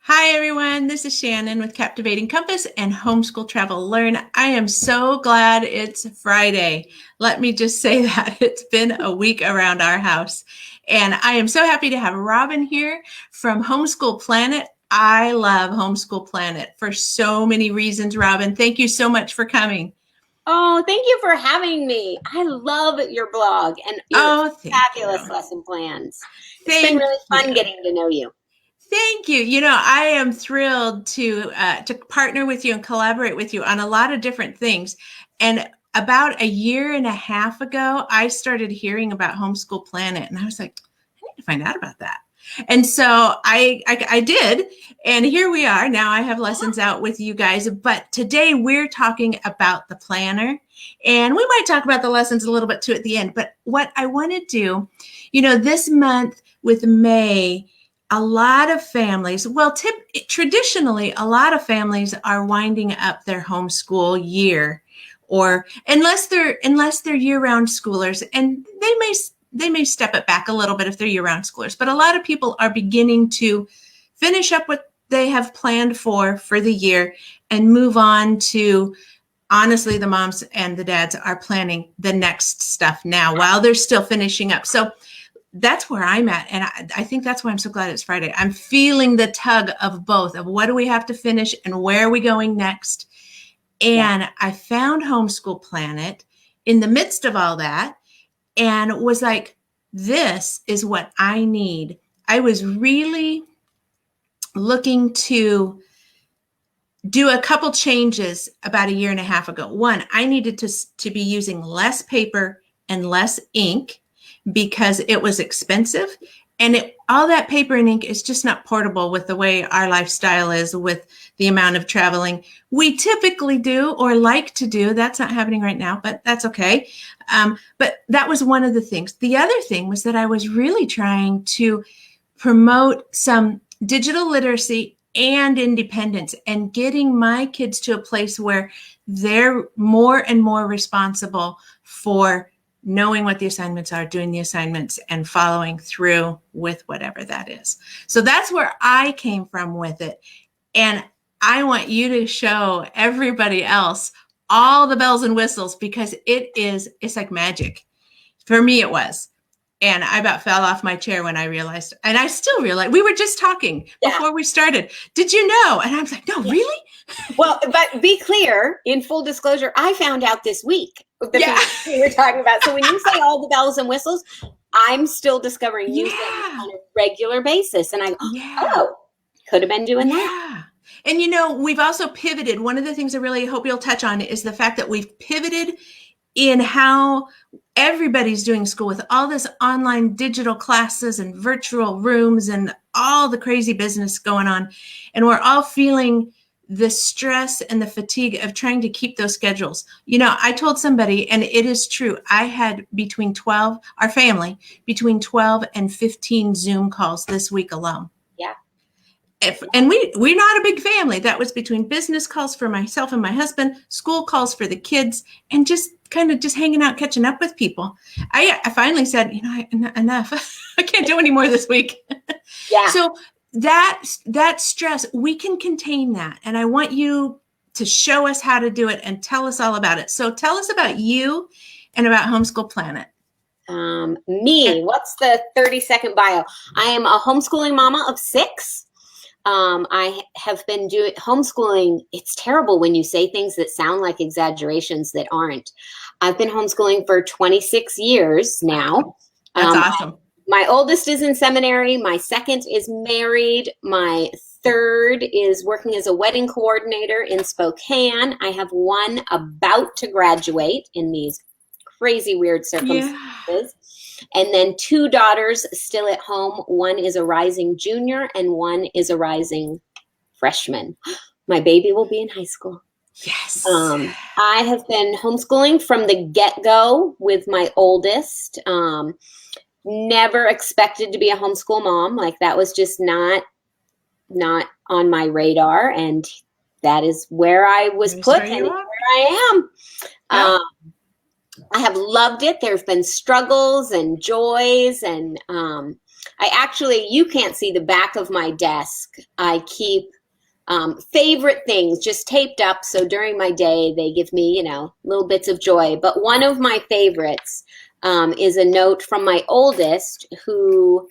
Hi, everyone. This is Shannon with Captivating Compass and Homeschool Travel Learn. I am so glad it's Friday. Let me just say that it's been a week around our house. And I am so happy to have Robin here from Homeschool Planet. I love Homeschool Planet for so many reasons, Robin. Thank you so much for coming. Oh, thank you for having me. I love your blog and your Oh, thank fabulous you. lesson plans. It's been Thank really fun you. getting to know you. Thank you. I am thrilled to partner with you and collaborate with you on a lot of different things. And about a year and a half ago, I started hearing about Homeschool Planet, and I was like, I need to find out about that. And so I did, and here we are. Now I have lessons out with you guys, but today we're talking about the planner, and we might talk about the lessons a little bit too at the end. But what I want to do, this month with May, a lot of families, traditionally, a lot of families are winding up their homeschool year, or unless they're year-round schoolers, and they may step it back a little bit if they're year-round schoolers. But a lot of people are beginning to finish up what they have planned for the year and move on to, honestly, the moms and the dads are planning the next stuff now while they're still finishing up. So that's where I'm at. And I think that's why I'm so glad it's Friday. I'm feeling the tug of both, of what do we have to finish and where are we going next? And I found Homeschool Planet in the midst of all that and was like, this is what I need. I was really looking to do a couple changes about a year and a half ago. One, I needed to be using less paper and less ink because it was expensive, and all that paper and ink is just not portable with the way our lifestyle is, with the amount of traveling we typically do or like to do. That's not happening right now, but that's okay. But that was one of the things. The other thing was that I was really trying to promote some digital literacy and independence, and getting my kids to a place where they're more and more responsible for knowing what the assignments are, doing the assignments, and following through with whatever that is. So that's where I came from with it. And I want you to show everybody else all the bells and whistles, because it's like magic. For me, it was. And I about fell off my chair when I realized, and I still realize, we were just talking before we started. Did you know? And I was like, no, really? Well, but be clear, in full disclosure, I found out this week the things we were talking about. So when you say all the bells and whistles, I'm still discovering new things on a regular basis. And I go, oh, could have been doing that. And we've also pivoted. One of the things I really hope you'll touch on is the fact that we've pivoted in how everybody's doing school, with all this online digital classes and virtual rooms and all the crazy business going on. And we're all feeling the stress and the fatigue of trying to keep those schedules. I told somebody, and it is true, I had our family, between 12 and 15 Zoom calls this week alone. Yeah. And we're not a big family. That was between business calls for myself and my husband, school calls for the kids, and just kind of just hanging out, catching up with people. I finally said, enough. I can't do any more this week. Yeah. So that stress, we can contain that. And I want you to show us how to do it and tell us all about it. So tell us about you and about Homeschool Planet. What's the 30-second bio? I am a homeschooling mama of 6. I have been doing homeschooling. It's terrible when you say things that sound like exaggerations that aren't. I've been homeschooling for 26 years now. That's awesome. My oldest is in seminary. My second is married. My third is working as a wedding coordinator in Spokane. I have one about to graduate in these crazy, weird circumstances. Yeah. And then 2 daughters still at home. One is a rising junior and one is a rising freshman. My baby will be in high school. Yes. I have been homeschooling from the get-go with my oldest. Never expected to be a homeschool mom. Like, that was just not on my radar. And that is where I was put, and where I am. Yeah. I have loved it. There have been struggles and joys, and You can't see the back of my desk. I keep favorite things just taped up. So during my day, they give me, little bits of joy. But one of my favorites is a note from my oldest who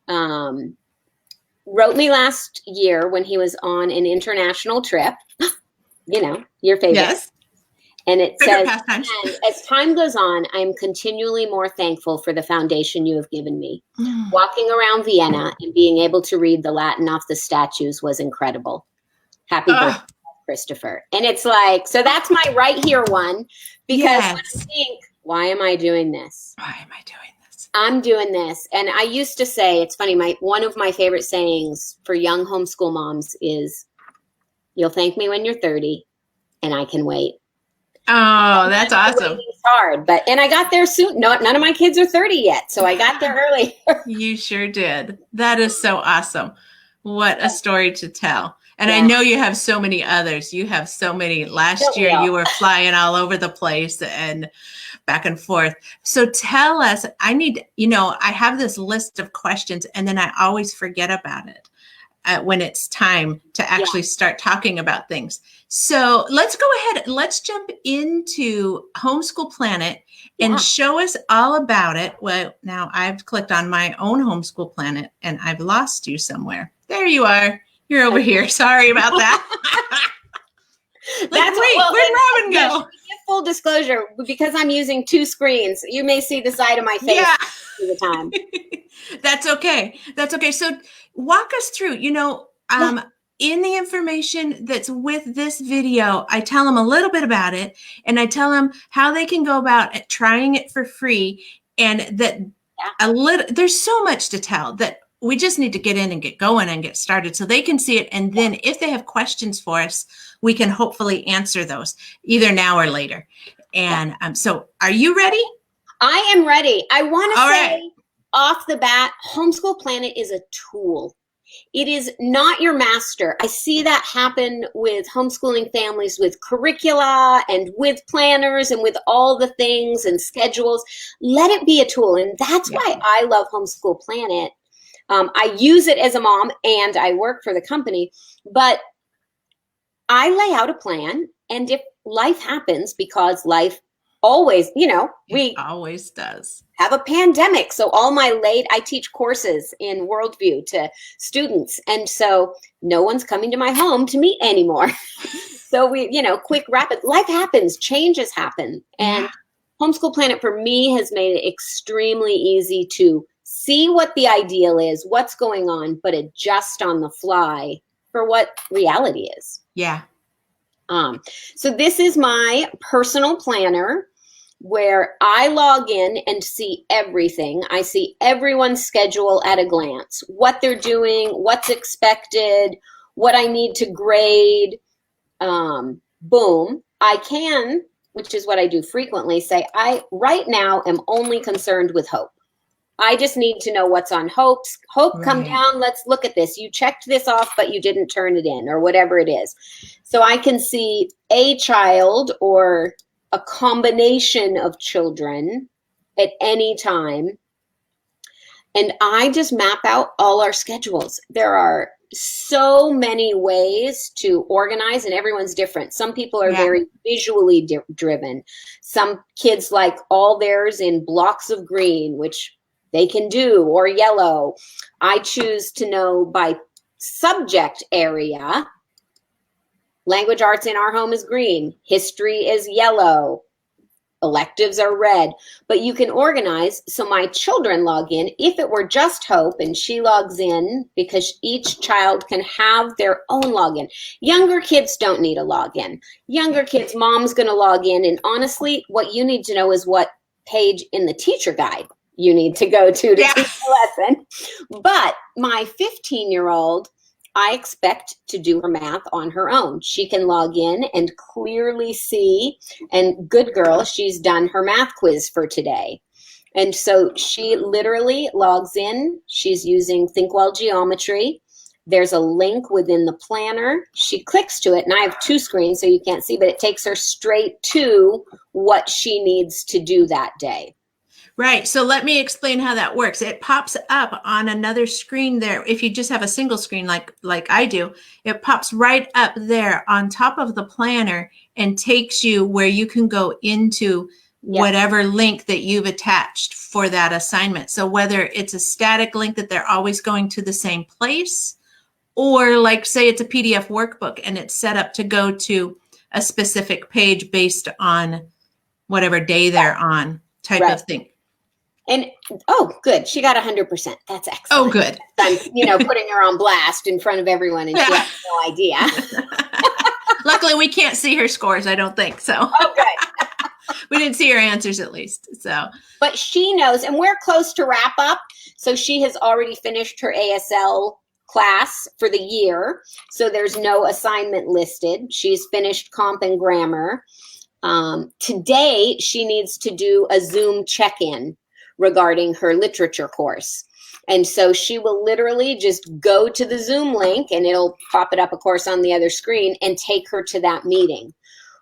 wrote me last year when he was on an international trip. Your favorite. Yes. And it says, and as time goes on, I'm continually more thankful for the foundation you have given me. Walking around Vienna and being able to read the Latin off the statues was incredible. Happy birthday, Christopher. And it's like, so that's my right here one, because when I think, why am I doing this? Why am I doing this? I'm doing this. And I used to say, it's funny, one of my favorite sayings for young homeschool moms is, you'll thank me when you're 30 and I can wait. Oh, that's awesome. It's hard, and I got there soon. None of my kids are 30 yet, so I got there early. You sure did. That is so awesome. What a story to tell. And I know you have so many others. You have so many. Last year, you were flying all over the place and back and forth. So tell us, I have this list of questions, and then I always forget about it when it's time to actually start talking about things. So let's go ahead. Let's jump into Homeschool Planet and show us all about it. Well, now I've clicked on my own Homeschool Planet and I've lost you somewhere. There you are. You're over here. Sorry about that. Where'd Robin go? Full disclosure, because I'm using two screens, you may see the side of my face all the time. That's okay. That's okay. So walk us through, in the information that's with this video, I tell them a little bit about it, and I tell them how they can go about trying it for free, and that there's so much to tell that we just need to get in and get going and get started so they can see it. And then if they have questions for us, we can hopefully answer those either now or later. And so are you ready? I am ready. I want to say off the bat, Homeschool Planet is a tool. It is not your master. I see that happen with homeschooling families, with curricula and with planners and with all the things and schedules. Let it be a tool. And that's why I love Homeschool Planet. I use it as a mom and I work for the company, but I lay out a plan. And if life happens, because life always, we always does have a pandemic. So I teach courses in worldview to students. And so no one's coming to my home to meet anymore. So quick, rapid, life happens, changes happen. And Homeschool Planet for me has made it extremely easy to see what the ideal is, what's going on, but adjust on the fly for what reality is. Yeah. So this is my personal planner where I log in and see everything. I see everyone's schedule at a glance, what they're doing, what's expected, what I need to grade. Boom. I can, which is what I do frequently, say, I right now am only concerned with Hope. I just need to know what's on Hope's. Hope, come down. Let's look at this. You checked this off, but you didn't turn it in, or whatever it is. So I can see a child or a combination of children at any time. And I just map out all our schedules. There are so many ways to organize, and everyone's different. Some people are very visually driven. Some kids like all theirs in blocks of green, which they can do, or yellow. I choose to know by subject area. Language arts in our home is green. History is yellow. Electives are red. But you can organize so my children log in. If it were just Hope and she logs in, because each child can have their own login. Younger kids don't need a login. Younger kids, mom's going to log in. And honestly, what you need to know is what page in the teacher guide you need to go to teach the lesson. But my 15-year-old, I expect to do her math on her own. She can log in and clearly see, and good girl, she's done her math quiz for today. And so she literally logs in. She's using ThinkWell Geometry. There's a link within the planner. She clicks to it, and I have two screens so you can't see, but it takes her straight to what she needs to do that day. Right. So let me explain how that works. It pops up on another screen there. If you just have a single screen like I do, it pops right up there on top of the planner and takes you where you can go into whatever link that you've attached for that assignment. So whether it's a static link that they're always going to the same place, or like say it's a PDF workbook and it's set up to go to a specific page based on whatever day they're on type of thing. And oh, good. She got 100%. That's excellent. Oh, good. I'm, putting her on blast in front of everyone, and she has no idea. Luckily, we can't see her scores, I don't think. So, oh, good. We didn't see her answers at least. So, but she knows, and we're close to wrap up. So she has already finished her ASL class for the year. So there's no assignment listed. She's finished comp and grammar. Today, she needs to do a Zoom check-in regarding her literature course. And so she will literally just go to the Zoom link, and it'll pop it up, of course, on the other screen, and take her to that meeting,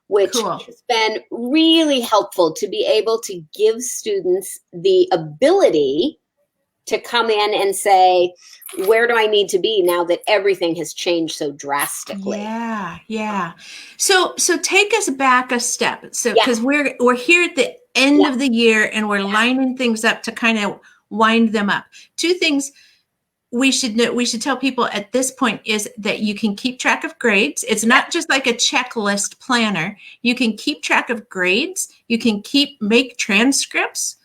which has been really helpful to be able to give students the ability to come in and say, where do I need to be now that everything has changed so drastically? Yeah. So take us back a step. So because we're here at the end of the year and we're lining things up to kind of wind them up. Two things we should tell people at this point is that you can keep track of grades. It's not just like a checklist planner. You can keep track of grades. You can make transcripts.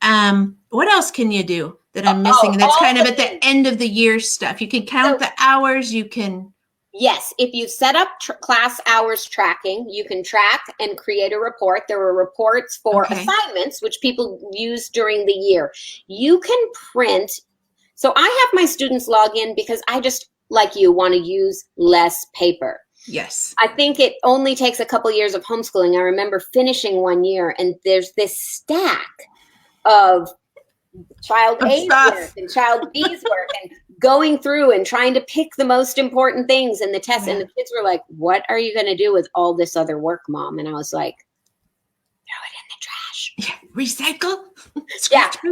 What else can you do that I'm missing? That's kind of at the end of the year stuff. You can count the hours. You can. Yes, if you set up class hours tracking, you can track and create a report. There are reports for assignments, which people use during the year. You can print. So I have my students log in because I just, like you, want to use less paper. Yes. I think it only takes a couple years of homeschooling. I remember finishing one year, and there's this stack of child A's work and child B's work, and going through and trying to pick the most important things in the test. And the kids were like, what are you going to do with all this other work, Mom? And I was like, throw it in the trash. Recycle?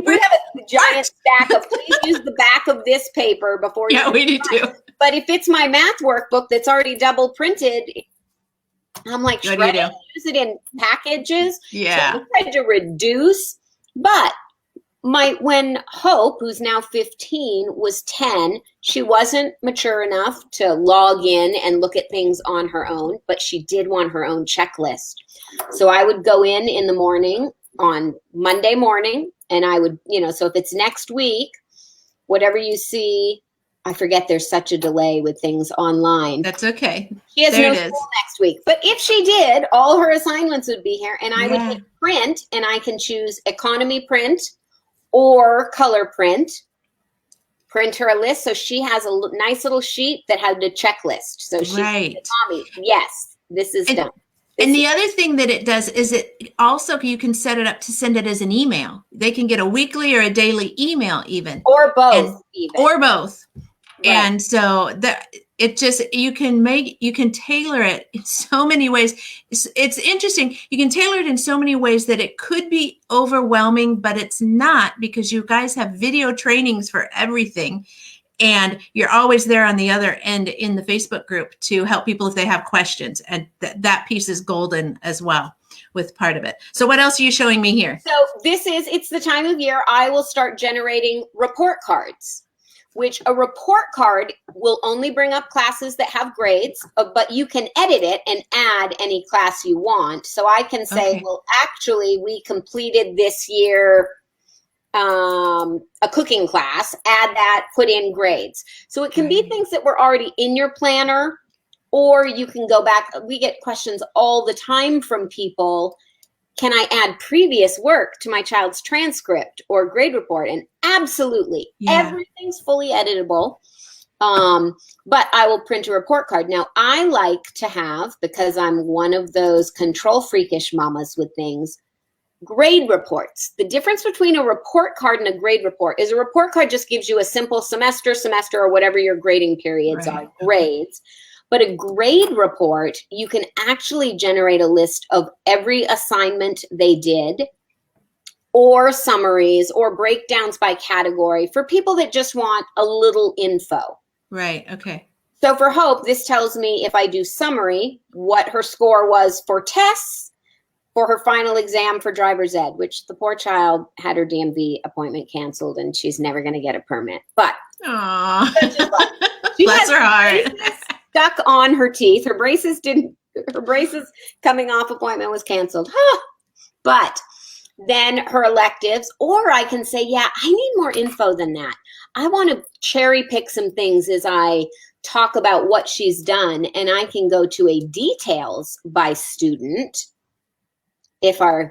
We have a giant stack of, please use the back of this paper before you. Yeah, we do too. But if it's my math workbook that's already double printed, I'm like, shred it, use it in packages. Yeah. So we tried to reduce, but when Hope, who's now 15, was 10, she wasn't mature enough to log in and look at things on her own, but she did want her own checklist. So I would go in the morning on Monday morning, and I would, so if it's next week, whatever you see, I forget there's such a delay with things online. That's okay. She has no school next week. But if she did, all her assignments would be here, and I would hit print, and I can choose economy print or color print her a list. So she has a nice little sheet that had a checklist. So she said, Mommy, yes, this is done. And the other thing that it does is it also, you can set it up to send it as an email. They can get a weekly or a daily email even. Or both. Or both. Right. And so you can tailor it in so many ways. It's interesting. You can tailor it in so many ways that it could be overwhelming, but it's not, because you guys have video trainings for everything. And you're always there on the other end in the Facebook group to help people if they have questions. And that piece is golden as well with part of it. So what else are you showing me here? So it's the time of year I will start generating report cards, which a report card will only bring up classes that have grades, but you can edit it and add any class you want. So I can say, well, actually, we completed this year a cooking class, add that, put in grades. So it can be things that were already in your planner, or you can go back. We get questions all the time from people. Can I add previous work to my child's transcript or grade report? And absolutely, everything's fully editable. But I will print a report card. Now, I like to have, because I'm one of those control freakish mamas with things, grade reports. The difference between a report card and a grade report is a report card just gives you a simple semester, or whatever your grading periods are, grades. But a grade report, you can actually generate a list of every assignment they did, or summaries or breakdowns by category for people that just want a little info. Right. Okay. So for Hope, this tells me if I do summary, what her score was for tests for her final exam for driver's ed, which the poor child had her DMV appointment canceled and she's never going to get a permit. But Aww. she Bless has her heart. stuck on her teeth. Her braces coming off appointment was canceled. But then her electives, or I can say, yeah, I need more info than that. I want to cherry pick some things as I talk about what she's done, and I can go to a details by student if I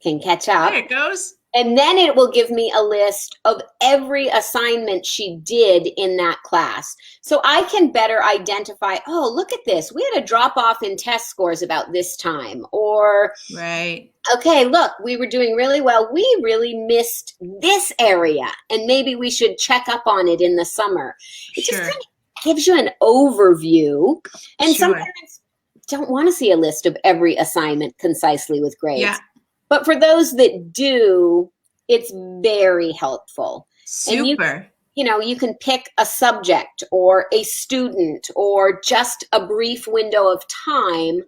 can catch up. There it goes. And then it will give me a list of every assignment she did in that class. So I can better identify, oh, look at this. We had a drop off in test scores about this time. Or, right. Okay, look, we were doing really well. We really missed this area, and maybe we should check up on it in the summer. It just kind of gives you an overview. And some parents don't want to see a list of every assignment concisely with grades. Yeah. But for those that do, it's very helpful. Super. And you can pick a subject or a student or just a brief window of time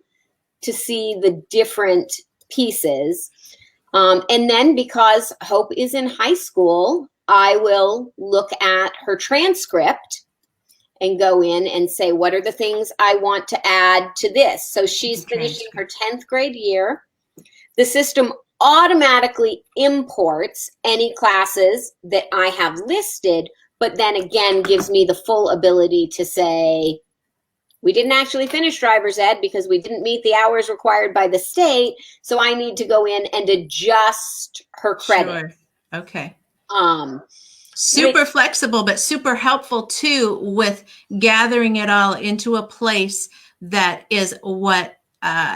to see the different pieces. And then because Hope is in high school, I will look at her transcript and go in and say, what are the things I want to add to this? So she's finishing her 10th grade year. The system automatically imports any classes that I have listed, but then again gives me the full ability to say, we didn't actually finish driver's ed because we didn't meet the hours required by the state, so I need to go in and adjust her credit. Sure. Okay. Super flexible, but super helpful too with gathering it all into a place that is what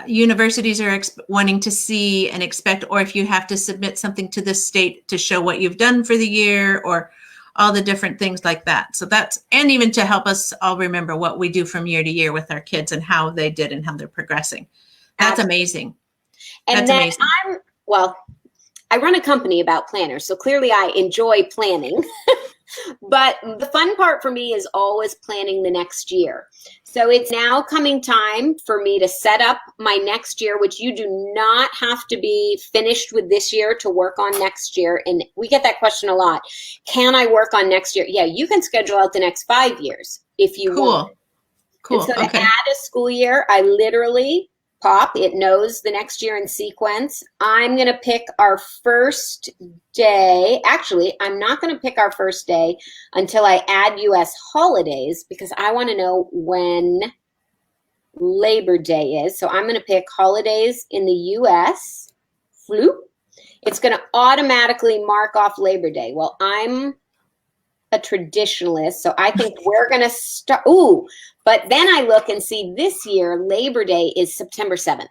universities are wanting to see and expect, or if you have to submit something to the state to show what you've done for the year, or all the different things like that. So and even to help us all remember what we do from year to year with our kids and how they did and how they're progressing. That's amazing. And then amazing. I run a company about planners, so clearly I enjoy planning. But the fun part for me is always planning the next year. So it's now coming time for me to set up my next year, which you do not have to be finished with this year to work on next year. And we get that question a lot. Can I work on next year? Yeah, you can schedule out the next 5 years if you want. Cool. And so to add a school year, I literally pop, it knows the next year in sequence. I'm going to pick our first day. Actually, I'm not going to pick our first day until I add US holidays because I want to know when Labor Day is. So I'm going to pick holidays in the US. Floop. It's going to automatically mark off Labor Day. Well, I'm a traditionalist, so I think we're going to start. But then I look and see this year, Labor Day is September 7th.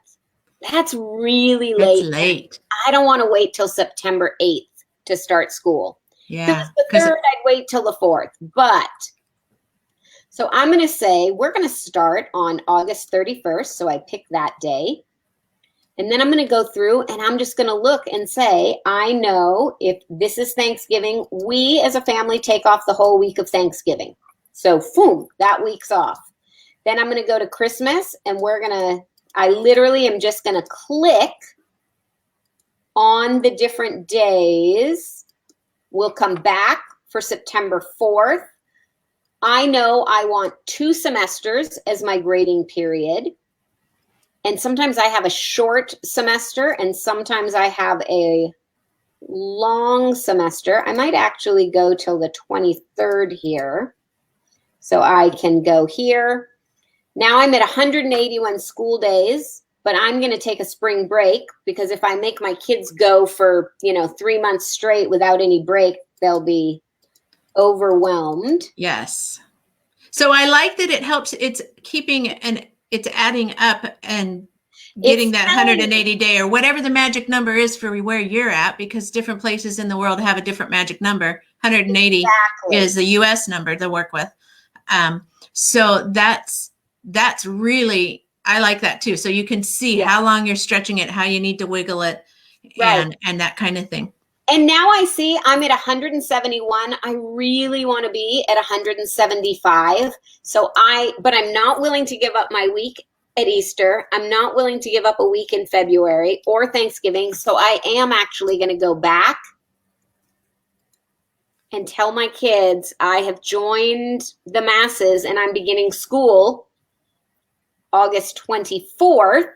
That's really late. It's late. I don't want to wait till September 8th to start school. Yeah. The 3rd, I'd wait till the 4th. But, so I'm going to say we're going to start on August 31st. So I pick that day. And then I'm going to go through and I'm just going to look and say, I know if this is Thanksgiving, we as a family take off the whole week of Thanksgiving. So, boom, that week's off. Then I'm going to go to Christmas and I literally am just going to click on the different days. We'll come back for September 4th. I know I want 2 semesters as my grading period. And sometimes I have a short semester and sometimes I have a long semester. I might actually go till the 23rd here. So I can go here. Now I'm at 181 school days, but I'm going to take a spring break because if I make my kids go for, 3 months straight without any break, they'll be overwhelmed. Yes. So I like that it helps. It's it's adding up and getting that 180 day or whatever the magic number is for where you're at, because different places in the world have a different magic number. 180 is the US number to work with. So that's really, I like that too. So you can see how long you're stretching it, how you need to wiggle it. Right. and that kind of thing. And now I see I'm at 171. I really want to be at 175. But I'm not willing to give up my week at Easter. I'm not willing to give up a week in February or Thanksgiving. So I am actually going to go back and tell my kids I have joined the masses and I'm beginning school August 24th.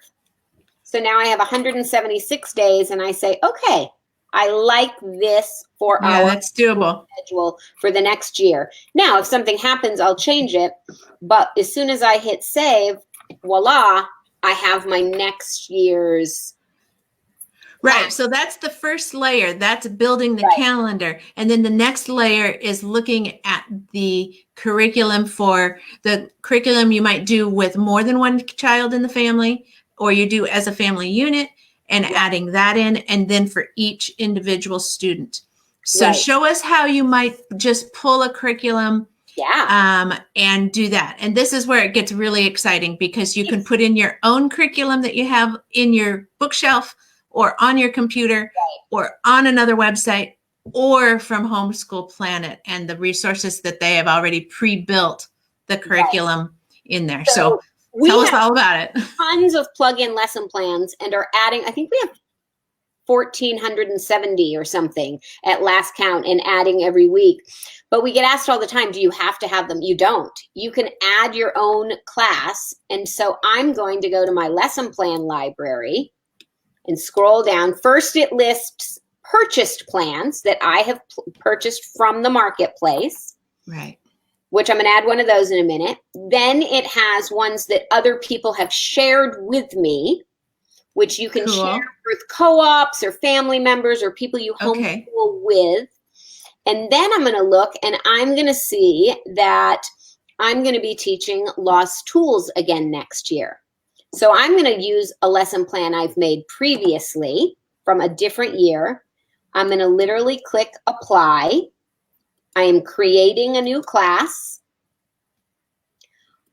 So now I have 176 days and I say, okay, I like this for our that's doable schedule for the next year. Now, if something happens, I'll change it. But as soon as I hit save, voila, I have my next year's. Right. So that's the first layer. That's building the calendar. And then the next layer is looking at the curriculum for the curriculum you might do with more than one child in the family, or you do as a family unit and adding that in, and then for each individual student. So show us how you might just pull a curriculum and do that. And this is where it gets really exciting because you can put in your own curriculum that you have in your bookshelf or on your computer or on another website or from Homeschool Planet and the resources that they have already pre-built the curriculum in there. So tell us all about it. Tons of plug-in lesson plans and are adding, I think we have 1,470 or something at last count and adding every week. But we get asked all the time, do you have to have them? You don't. You can add your own class. And so I'm going to go to my lesson plan library and scroll down. First, it lists purchased plans that I have purchased from the marketplace. Right. Which I'm going to add one of those in a minute. Then it has ones that other people have shared with me, which you can share with co-ops or family members or people you homeschool with. And then I'm going to look and I'm going to see that I'm going to be teaching lost tools again next year. So I'm going to use a lesson plan I've made previously from a different year. I'm going to literally click apply. I am creating a new class.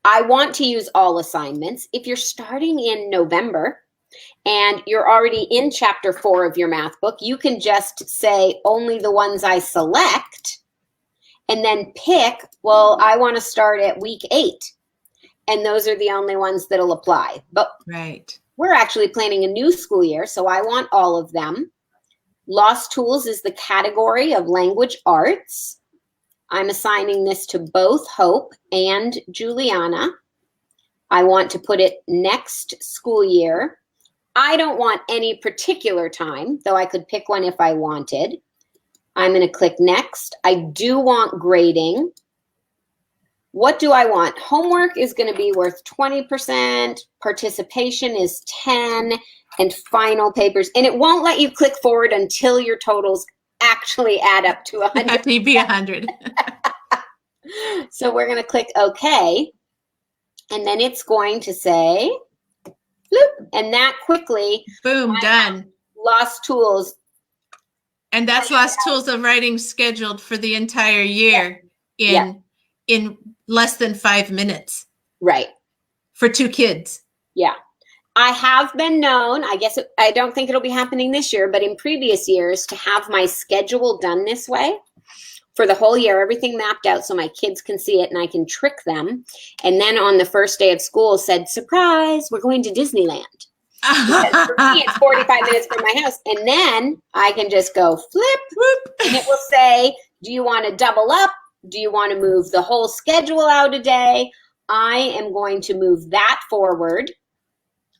I want to use all assignments. If you're starting in November and you're already in chapter 4 of your math book, you can just say only the ones I select and then pick, well, I want to start at week 8. And those are the only ones that'll apply. But we're actually planning a new school year, so I want all of them. Lost Tools is the category of language arts. I'm assigning this to both Hope and Juliana. I want to put it next school year. I don't want any particular time, though I could pick one if I wanted. I'm going to click next. I do want grading. What do I want? Homework is going to be worth 20%. Participation is 10, and final papers. And it won't let you click forward until your totals actually add up to 100. Have to be 100. So we're going to click OK. And then it's going to say, bloop, and that quickly. Boom, done. Lost Tools. And that's Lost Tools of Writing scheduled for the entire year in less than 5 minutes. Right. For 2 kids. Yeah. I have been known, I don't think it'll be happening this year, but in previous years to have my schedule done this way for the whole year, everything mapped out so my kids can see it and I can trick them. And then on the first day of school said, surprise, we're going to Disneyland. Because for me, it's 45 minutes from my house. And then I can just go flip, whoop, and it will say, do you want to double up? Do you want to move the whole schedule out a day? I am going to move that forward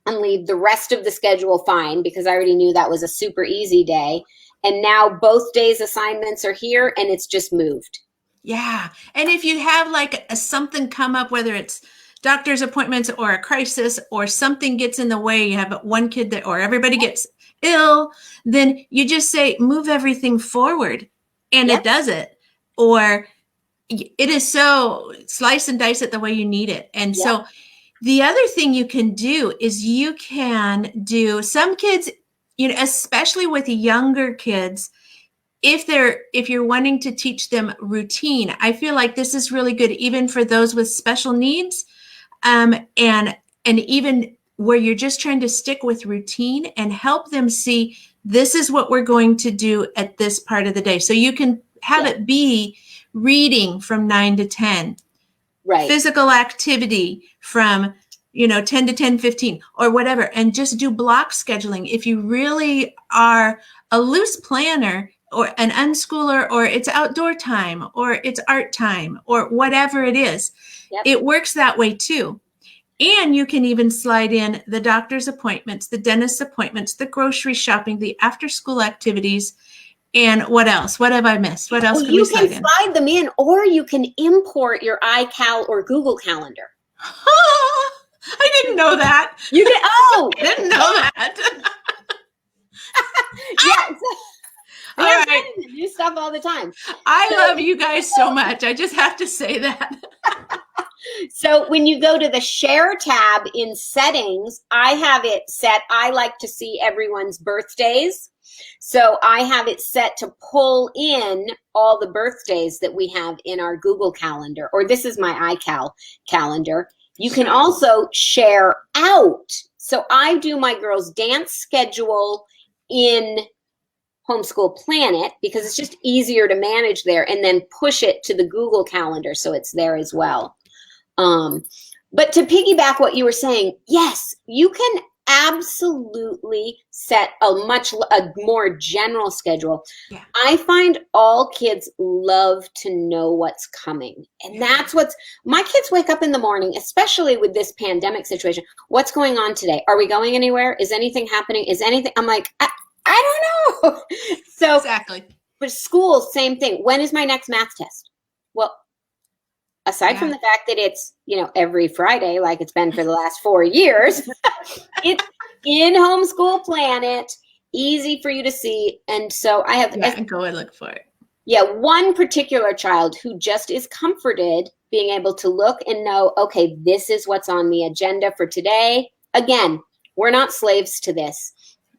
and leave the rest of the schedule fine because I already knew that was a super easy day. And now both days assignments are here and it's just moved. Yeah. And if you have like something come up, whether it's doctor's appointments or a crisis or something gets in the way, you have one kid or everybody gets ill, then you just say, move everything forward and it does it. Or it is so slice and dice it the way you need it. And so the other thing you can do is you can do some kids, especially with younger kids, if you're wanting to teach them routine, I feel like this is really good, even for those with special needs. And even where you're just trying to stick with routine and help them see this is what we're going to do at this part of the day. So you can have it be reading from 9 to 10, right, physical activity from 10 to 10:15 or whatever, and just do block scheduling. If you really are a loose planner or an unschooler, or it's outdoor time or it's art time or whatever it is, it works that way too. And you can even slide in the doctor's appointments, the dentist's appointments, the grocery shopping, the after school activities, and what else? What have I missed? What else can we slide in? You can slide them in, or you can import your iCal or Google Calendar. I didn't know that. You did? Oh, I didn't know that. Yes. All right. New stuff all the time. I love you guys so much. I just have to say that. So when you go to the share tab in settings, I have it set. I like to see everyone's birthdays. So I have it set to pull in all the birthdays that we have in our Google Calendar, or this is my iCal calendar. You can also share out. So I do my girls' dance schedule in Homeschool Planet because it's just easier to manage there, and then push it to the Google Calendar so it's there as well. But to piggyback what you were saying, yes, you can absolutely set a more general schedule. Yeah. I find all kids love to know what's coming. And that's my kids wake up in the morning, especially with this pandemic situation. What's going on today? Are we going anywhere? Is anything happening? I'm like, I don't know. So exactly. For school, same thing. When is my next math test? Well, aside from the fact that it's, every Friday, like it's been for the last 4 years, it's in Homeschool Planet, easy for you to see. And so I have go and look for it. Yeah, one particular child who just is comforted being able to look and know, okay, this is what's on the agenda for today. Again, we're not slaves to this.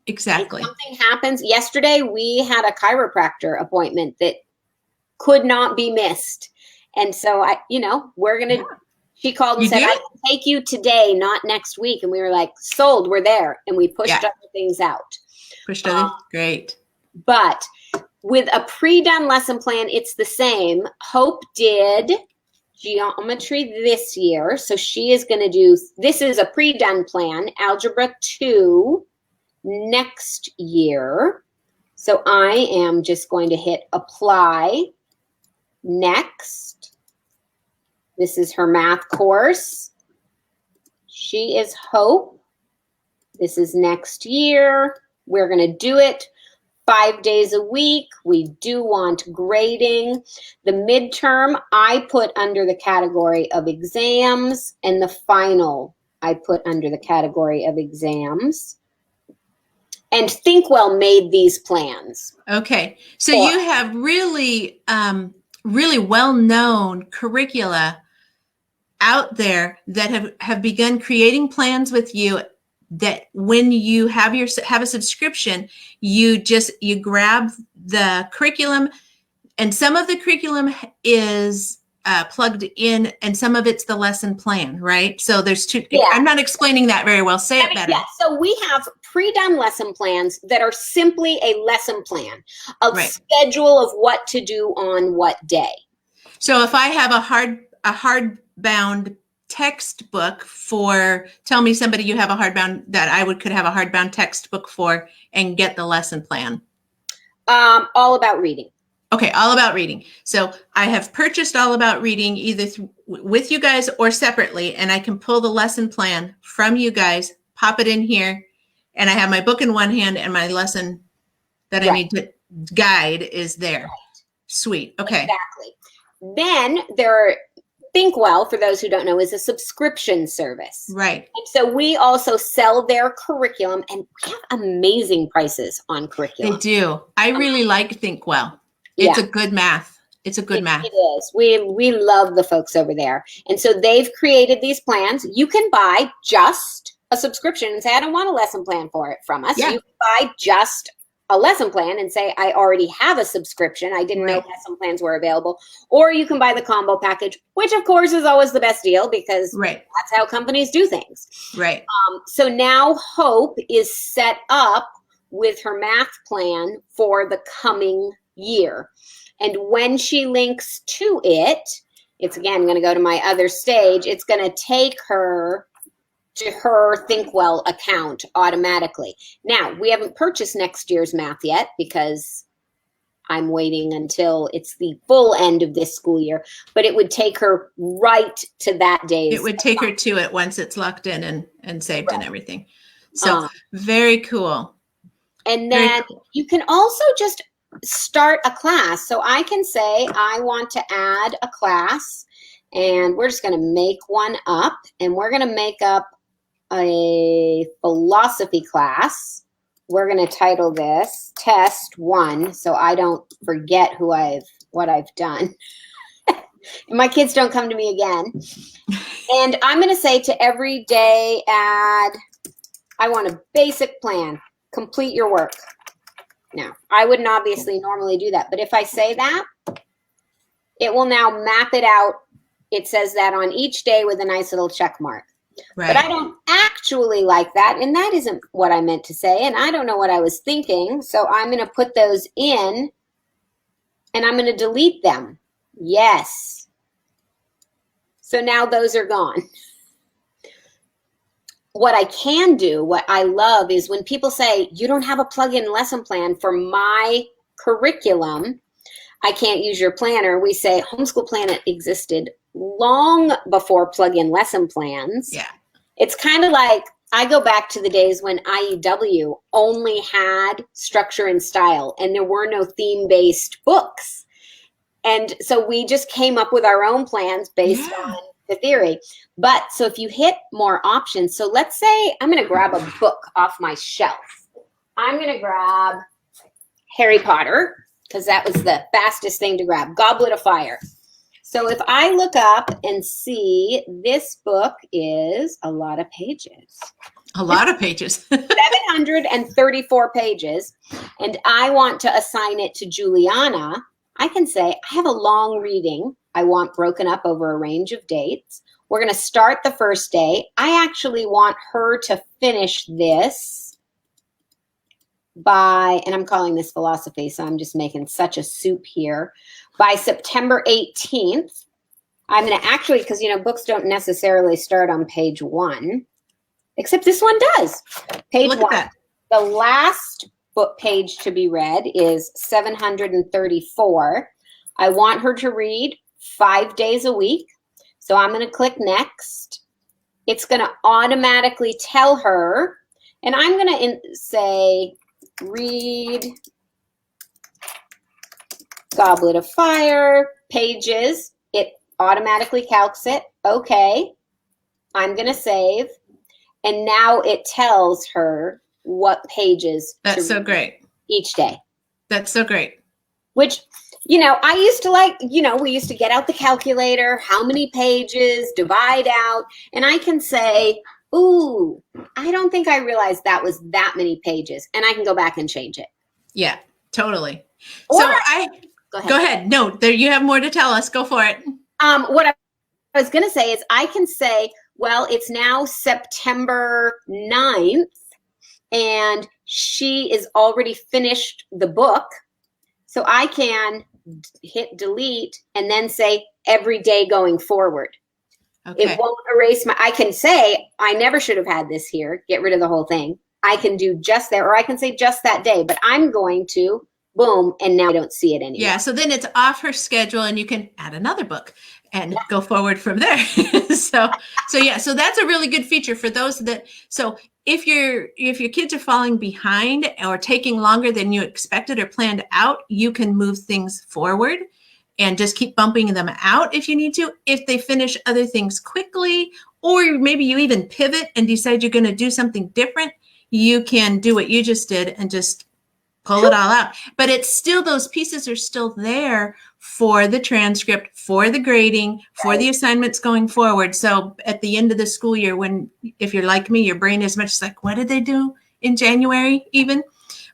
Exactly. If something happens. Yesterday, we had a chiropractor appointment that could not be missed. And so she called and said, I can take you today, not next week. And we were like, sold, we're there. And we pushed other things out. Great. But with a pre-done lesson plan, it's the same. Hope did geometry this year. So she is going to do, this is a pre-done plan, Algebra 2 next year. So I am just going to hit apply. Next. This is her math course. She is Hope. This is next year. We're going to do it 5 days a week. We do want grading. The midterm I put under the category of exams, and the final I put under the category of exams. And Thinkwell made these plans. Okay. So you have really well-known curricula out there that have begun creating plans with you, that when you have a subscription, you grab the curriculum, and some of the curriculum is plugged in, and some of it's the lesson plan, right? So there's two. Yeah. I'm not explaining that very well. Say it better. Yeah. So we have pre-done lesson plans that are simply a lesson plan, a schedule of what to do on what day. So if I have a hardbound textbook tell me somebody you have a hardbound that I could have a hardbound textbook for and get the lesson plan. All About Reading. Okay, All About Reading. So I have purchased All About Reading either with you guys or separately, and I can pull the lesson plan from you guys, pop it in here, and I have my book in one hand and my lesson that I need to guide is there. Right. Sweet. Okay. Exactly. Then Thinkwell, for those who don't know, is a subscription service. Right. And so we also sell their curriculum, and we have amazing prices on curriculum. They do. I really like Thinkwell. It's a good math. It's a good math. It is. We love the folks over there. And so they've created these plans. You can buy just a subscription and say, I don't want a lesson plan for it from us. Yeah. You can buy just a lesson plan and say, I already have a subscription. I didn't know Right. lesson plans were available. Or you can buy the combo package, which of course is always the best deal because Right. that's how companies do things. Right. So now Hope is set up with her math plan for the coming year. And when she links to it, it's again going to go to my other stage. It's going to take her to her ThinkWell account automatically. Now, we haven't purchased next year's math yet because I'm waiting until it's the full end of this school year, but it would take her right to that day's. It would take her to it once it's locked in and saved Right. and everything. So very cool. And Very then cool. you can also just start a class. So I can say I want to add a class, and we're just going to make one up, and we're going to make up a philosophy class. We're going to title this Test 1 so I don't forget what I've done. And my kids don't come to me again. And I'm going to say to every day add, I want a basic plan. Complete your work. Now, I wouldn't obviously normally do that, but if I say that, it will now map it out. It says that on each day with a nice little check mark. Right. But I don't actually like that, and that isn't what I meant to say, and I don't know what I was thinking, so I'm going to put those in, and I'm going to delete them. Yes. So now those are gone. What I can do, what I love, is when people say, you don't have a plug-in lesson plan for my curriculum, I can't use your planner. We say Homeschool Planet existed long before plug-in lesson plans. Yeah. It's kind of like, I go back to the days when IEW only had structure and style, and there were no theme-based books. And so we just came up with our own plans based on the theory. But so if you hit more options, so let's say I'm going to grab a book off my shelf. I'm going to grab Harry Potter, because that was the fastest thing to grab. Goblet of Fire. So if I look up and see this book is a lot of pages. A lot of pages. 734 pages. And I want to assign it to Juliana. I can say, I have a long reading. I want broken up over a range of dates. We're going to start the first day. I actually want her to finish this by, and I'm calling this philosophy, so I'm just making such a soup here, by September 18th. I'm going to actually, because, books don't necessarily start on page 1, except this one does. Page Look 1. at that. The last book page to be read is 734. I want her to read 5 days a week. So I'm going to click next. It's going to automatically tell her, and I'm going to say, read Goblet of Fire, pages. It automatically calcs it. Okay. I'm going to save. And now it tells her what pages That's to so read great. each day. That's so great. Which, I used to we used to get out the calculator, how many pages, divide out, and I can say, ooh, I don't think I realized that was that many pages, and I can go back and change it. Yeah, totally. Or, So go ahead. No, there you have more to tell us. Go for it. What I was going to say is I can say, well, it's now September 9th, and she is already finished the book. So I can hit delete and then say every day going forward. Okay. It won't erase I can say, I never should have had this here. Get rid of the whole thing. I can do just there, or I can say just that day, but I'm going to, boom, and now I don't see it anymore. Yeah, so then it's off her schedule and you can add another book and go forward from there. So that's a really good feature for those so if your kids are falling behind or taking longer than you expected or planned out, you can move things forward and just keep bumping them out if you need to. If they finish other things quickly, or maybe you even pivot and decide you're going to do something different, you can do what you just did and just pull it all out. But it's still, those pieces are still there for the transcript, for the grading, for the assignments going forward. So at the end of the school year, if you're like me, your brain is much like, what did they do in January even?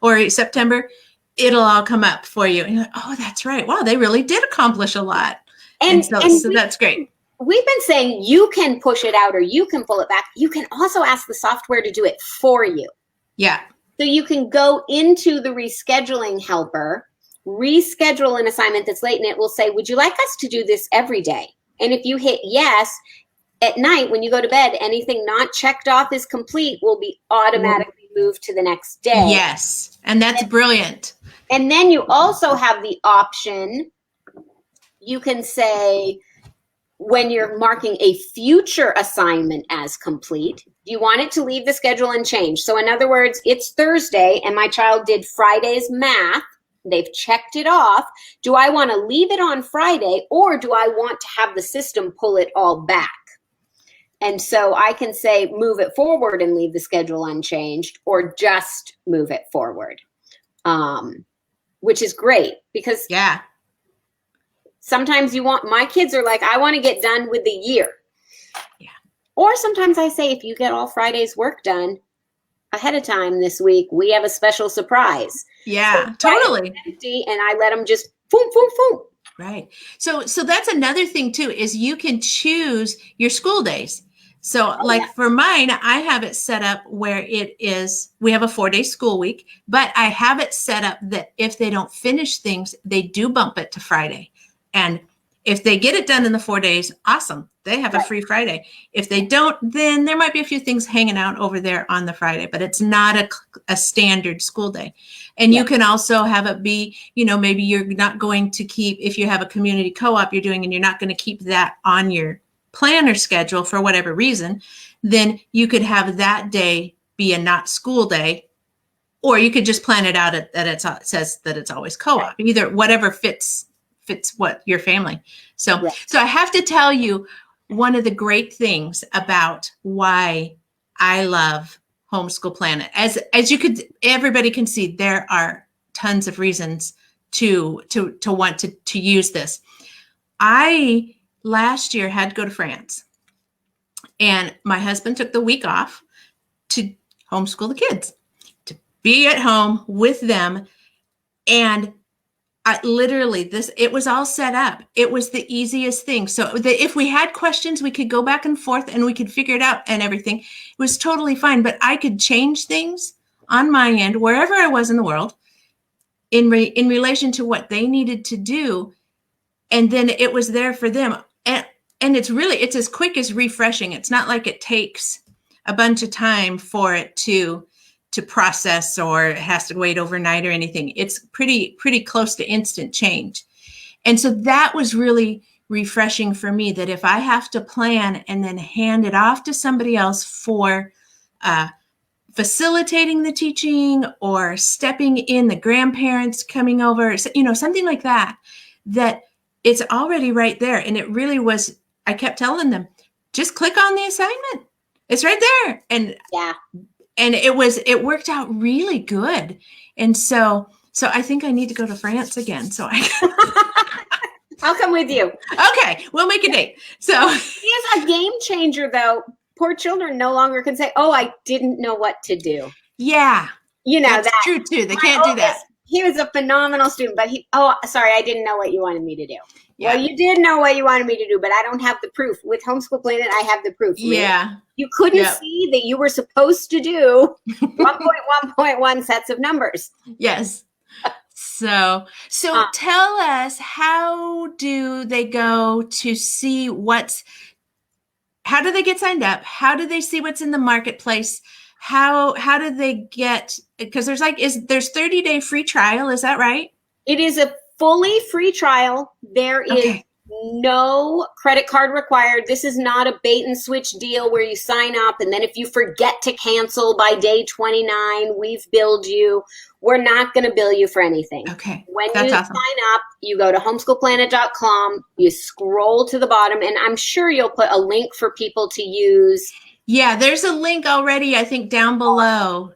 or September, it'll all come up for you. And you're like, oh, that's right. Wow, they really did accomplish a lot. And so that's great. We've been saying you can push it out or you can pull it back. You can also ask the software to do it for you. Yeah. So you can go into the rescheduling helper, reschedule an assignment that's late, and it will say, would you like us to do this every day? And if you hit yes, at night when you go to bed, anything not checked off as complete will be automatically moved to the next day. Yes. And that's brilliant. And then you also have the option, you can say, when you're marking a future assignment as complete, do you want it to leave the schedule unchanged? So in other words, it's Thursday and my child did Friday's math. They've checked it off. Do I want to leave it on Friday, or do I want to have the system pull it all back? And so I can say move it forward and leave the schedule unchanged, or just move it forward, which is great because sometimes my kids are like, I want to get done with the year. Yeah. Or sometimes I say, if you get all Friday's work done ahead of time this week, we have a special surprise. Yeah, so totally. Empty, and I let them just boom, boom, boom. Right. So that's another thing too, is you can choose your school days. So for mine, I have it set up where we have a 4-day school week, but I have it set up that if they don't finish things, they do bump it to Friday. And if they get it done in the 4 days, awesome. They have a free Friday. If they don't, then there might be a few things hanging out over there on the Friday, but it's not a standard school day. And you can also have it be, maybe you're not going to keep, if you have a community co-op you're doing and you're not going to keep that on your planner schedule for whatever reason, then you could have that day be a not school day, or you could just plan it out that it says that it's always co-op, either whatever fits what your family. So I have to tell you, one of the great things about why I love Homeschool Planet, as everybody can see, there are tons of reasons to want to use this. I last year had to go to France, and my husband took the week off to homeschool the kids, to be at home with them. And it was all set up. It was the easiest thing. So that if we had questions, we could go back and forth and we could figure it out and everything. It was totally fine. But I could change things on my end, wherever I was in the world, in relation to what they needed to do. And then it was there for them. And it's as quick as refreshing. It's not like it takes a bunch of time for it to process, or it has to wait overnight or anything. It's pretty close to instant change. And so that was really refreshing for me, that if I have to plan and then hand it off to somebody else for facilitating the teaching, or stepping in, the grandparents coming over, something like that it's already right there. And it really was, I kept telling them, just click on the assignment. It's right there. And it worked out really good. And so I think I need to go to France again. So I'll come with you. Okay, we'll make a date. So it is a game changer, though. Poor children no longer can say, "Oh, I didn't know what to do." Yeah, that's true too. They can't do that. He was a phenomenal student, but sorry, I didn't know what you wanted me to do. Yeah. Well, you did know what you wanted me to do, but I don't have the proof. With Homeschool Planet, I have the proof. Yeah. You couldn't see that you were supposed to do 1.1.1 sets of numbers. Yes. So tell us, how do they go to see how do they get signed up? How do they see what's in the marketplace? How do they get, because there's 30-day free trial. Is that right? It is a fully free trial. There is no credit card required. This is not a bait and switch deal where you sign up and then if you forget to cancel by day 29, we've billed you. We're not going to bill you for anything. Okay. When you sign up, you go to homeschoolplanet.com, you scroll to the bottom, and I'm sure you'll put a link for people to use. Yeah, there's a link already, I think, down below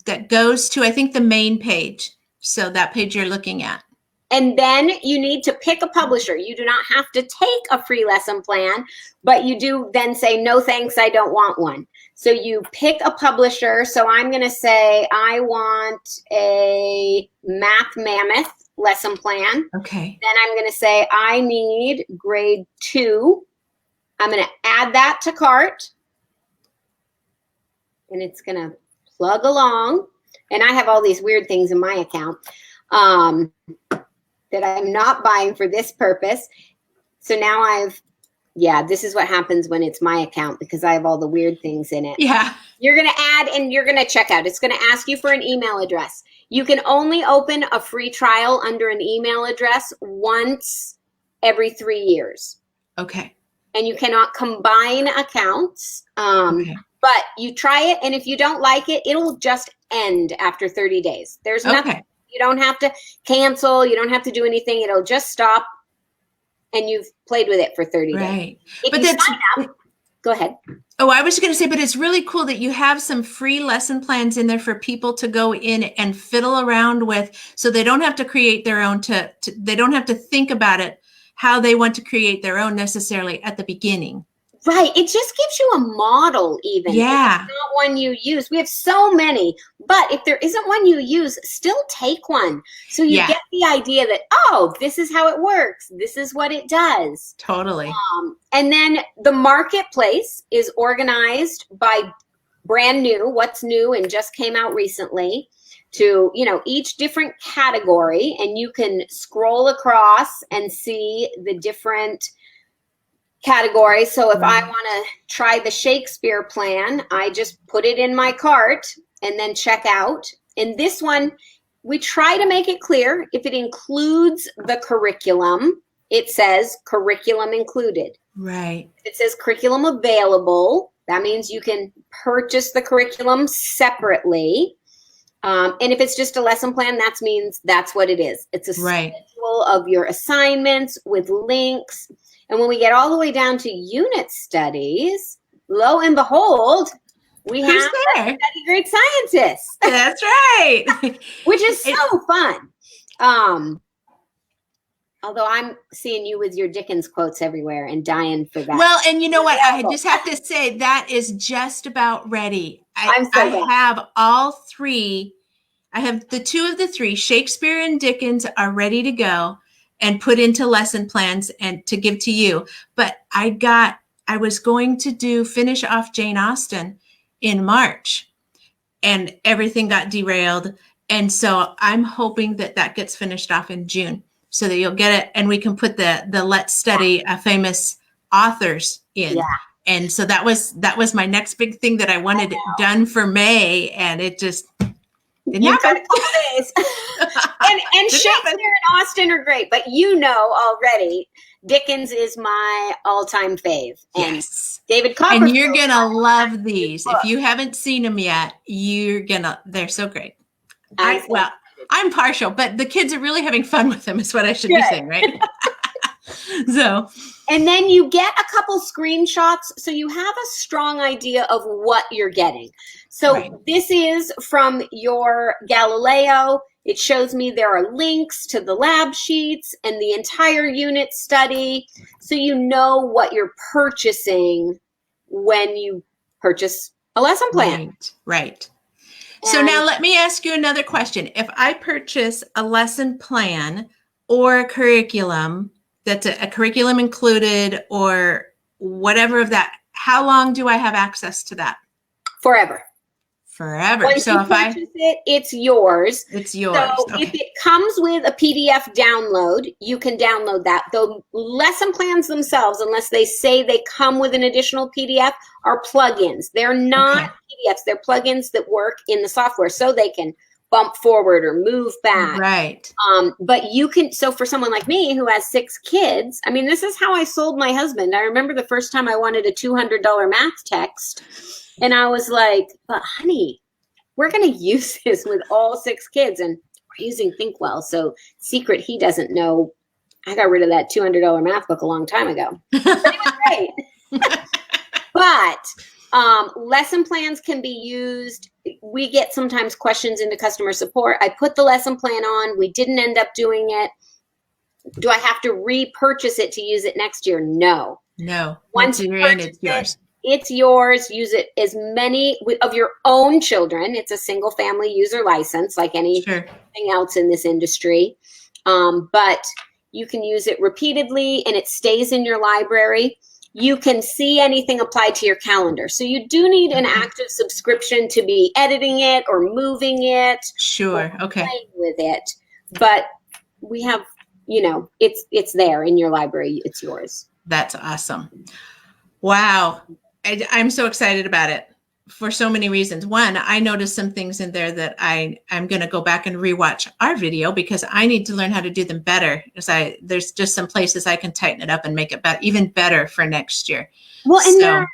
that goes to, I think, the main page. So that page you're looking at. And then you need to pick a publisher. You do not have to take a free lesson plan, but you do then say, no, thanks, I don't want one. So you pick a publisher. So I'm going to say I want a Math Mammoth lesson plan. Okay. Then I'm going to say I need grade 2. I'm going to add that to cart. And it's going to plug along. And I have all these weird things in my account that I'm not buying for this purpose. So now this is what happens when it's my account because I have all the weird things in it. Yeah. You're going to add and you're going to check out. It's going to ask you for an email address. You can only open a free trial under an email address once every 3 years. Okay. And you cannot combine accounts. Okay. But you try it, and if you don't like it, it'll just end after 30 days. There's nothing. Okay. You don't have to cancel. You don't have to do anything. It'll just stop, and you've played with it for 30 days. Right. If But you that's, sign up, go ahead. oh, I was going to say, but it's really cool that you have some free lesson plans in there for people to go in and fiddle around with, so they don't have to create their own. They don't have to think about it how they want to create their own necessarily at the beginning. Right. It just gives you a model even. Yeah. If it's not one you use. We have so many. But if there isn't one you use, still take one. So you get the idea that, oh, this is how it works. This is what it does. Totally. And then the marketplace is organized by brand new, what's new and just came out recently, to, each different category. And you can scroll across and see the different categories. So if I want to try the Shakespeare plan, I just put it in my cart and then check out. And this one, we try to make it clear. If it includes the curriculum, it says curriculum included. Right. If it says curriculum available, that means you can purchase the curriculum separately. And if it's just a lesson plan, that means that's what it is. It's a schedule of your assignments with links. And when we get all the way down to unit studies, lo and behold, we have a study grade scientist. That's right. Which is so fun. Although I'm seeing you with your Dickens quotes everywhere and dying for that. Well, and you know what? I just have to say that is just about ready. I have all 3. I have the 2 of the 3, Shakespeare and Dickens, are ready to go and put into lesson plans and to give to you. But I was going to finish off Jane Austen in March, and everything got derailed. And so I'm hoping that gets finished off in June so that you'll get it. And we can put the Let's Study famous authors in. Yeah. And so that was my next big thing that I wanted done for May. And it just didn't happen. A couple days. and Shakespeare and Austen are great, but already Dickens is my all-time fave. And yes. David Copperfield. And you're going to love these. If you haven't seen them yet, they're so great. I'm partial, but the kids are really having fun with them is what I should be saying, right? And then you get a couple screenshots so you have a strong idea of what you're getting. So this is from your Galileo. It shows me there are links to the lab sheets and the entire unit study. So you know what you're purchasing when you purchase a lesson plan. Right. So now let me ask you another question. If I purchase a lesson plan or a curriculum, that's a curriculum included or whatever of that, how long do I have access to that? Forever. Once so you if purchase it's yours. It's yours. So if it comes with a PDF download, you can download that. The lesson plans themselves, unless they say they come with an additional PDF, are plugins. They're not PDFs. They're plugins that work in the software so they can bump forward or move back. Right. But you can, so for someone like me who has 6 kids, I mean, this is how I sold my husband. I remember the first time I wanted a $200 math text. And I was like, but honey, we're going to use this with all 6 kids. And we're using ThinkWell. So secret he doesn't know, I got rid of that $200 math book a long time ago. But it was great. But lesson plans can be used. We get sometimes questions into customer support. I put the lesson plan on. We didn't end up doing it. Do I have to repurchase it to use it next year? No. Once you're in, it's yours. It's yours. Use it as many of your own children. It's a single family user license, like anything else in this industry. But you can use it repeatedly and it stays in your library. You can see anything applied to your calendar. So you do need an active subscription to be editing it or moving it. Sure. Okay. Playing with it. But we have, it's there in your library. It's yours. That's awesome. Wow. I'm so excited about it for so many reasons. One, I noticed some things in there that I'm going to go back and rewatch our video because I need to learn how to do them better. There's just some places I can tighten it up and make it even better for next year. Well, and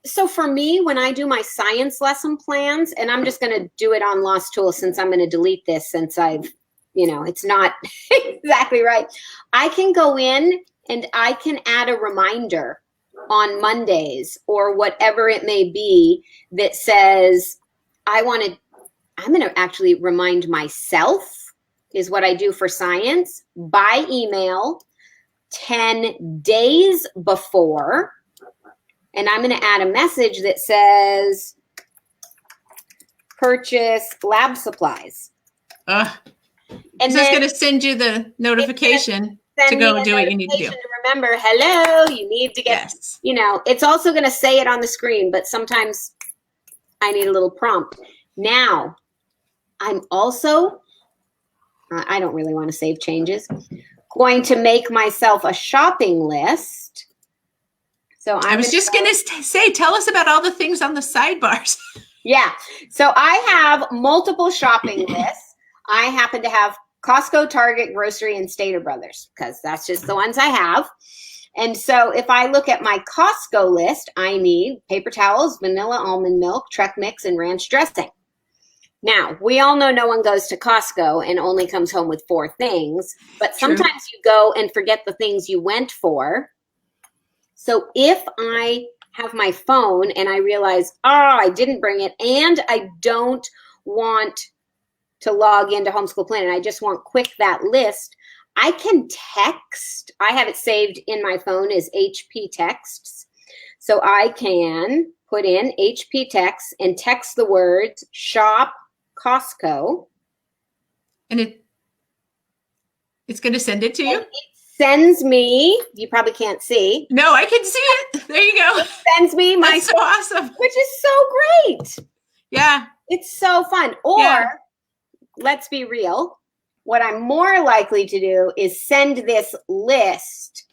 so for me, when I do my science lesson plans, and I'm just going to do it on Lost Tools since I'm going to delete this since it's not exactly right. I can go in and I can add a reminder on Mondays or whatever it may be that says, I'm going to actually remind myself is what I do for science by email 10 days before. And I'm going to add a message that says, purchase lab supplies. And so it's going to send you the notification to go do what you need to do. To remember, hello, you need to get, it's also going to say it on the screen, but sometimes I need a little prompt. Now, I'm also, I don't really want to save changes, going to make myself a shopping list. So I was just going to say, tell us about all the things on the sidebars. Yeah. So I have multiple shopping lists. I happen to have Costco, Target, Grocery, and Stater Brothers because that's just the ones I have. And so if I look at my Costco list, I need paper towels, vanilla almond milk, Trek mix, and ranch dressing. Now, we all know no one goes to Costco and only comes home with 4 things, but sometimes you go and forget the things you went for. So if I have my phone and I realize, I didn't bring it and I don't want to log into Homeschool Planet, I just want quick that list, I can text. I have it saved in my phone as HP texts. So I can put in HP text and text the words shop Costco. And it's going to send it to you? It sends me, you probably can't see. No, I can see it. There you go. It sends me That's so awesome. Which is so great. Yeah. It's so fun. Or let's be real. What I'm more likely to do is send this list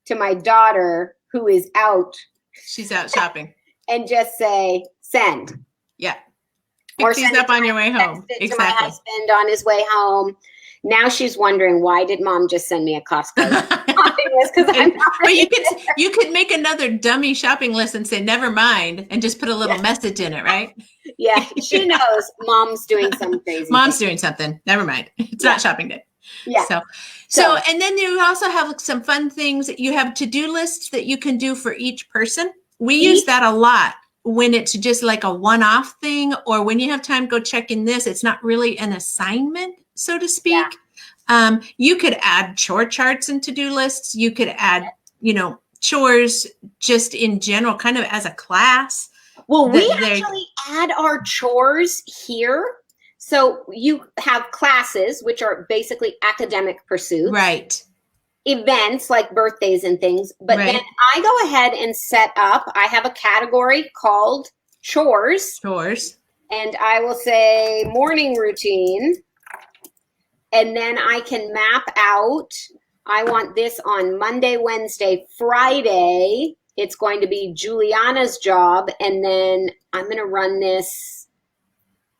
to my daughter who is out. She's out shopping. And just say, send. Yeah. Pick these up on your way home. Exactly. To my husband on his way home. Now she's wondering, why did mom just send me a Costco shopping list? Because I'm not but you could make another dummy shopping list and say, never mind, and just put a little message in it, right? Yeah, she knows mom's doing some crazy Mom's doing something. Never mind. It's not shopping day. Yeah. So, and then you also have some fun things. You have to-do lists that you can do for each person. We use that a lot when it's just like a one-off thing, or when you have time, go check in this. It's not really an assignment, so to speak. Yeah. You could add chore charts and to-do lists. You could add, chores just in general, kind of as a class. Well, we actually add our chores here. So you have classes, which are basically academic pursuits. Right. Events like birthdays and things. But then I go ahead and set up, I have a category called chores. Chores. And I will say morning routine. And then I can map out, I want this on Monday, Wednesday, Friday. It's going to be Juliana's job. And then I'm going to run this.